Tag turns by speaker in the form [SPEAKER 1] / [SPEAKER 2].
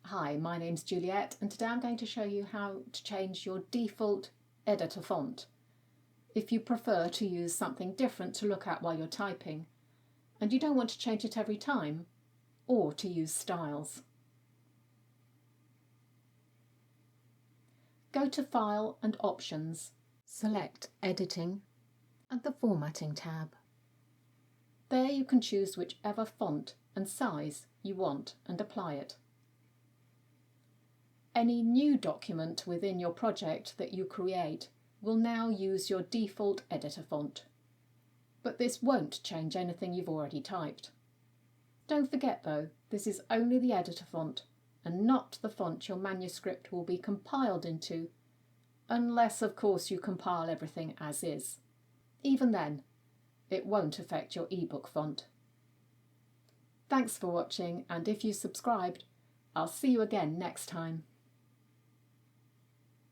[SPEAKER 1] Hi, my name's Juliet, and today I'm going to show you how to change your default editor font if you prefer to use something different to look at while you're typing and you don't want to change it every time, or to use styles. Go to File and Options, select Editing and the Formatting tab. There you can choose whichever font and size you want and apply it. Any new document within your project that you create will now use your default editor font, but this won't change anything you've already typed. Don't forget though, this is only the editor font and not the font your manuscript will be compiled into, unless of course you compile everything as is. Even then, it won't affect your ebook font. Thanks for watching, and if you subscribed, I'll see you again next time.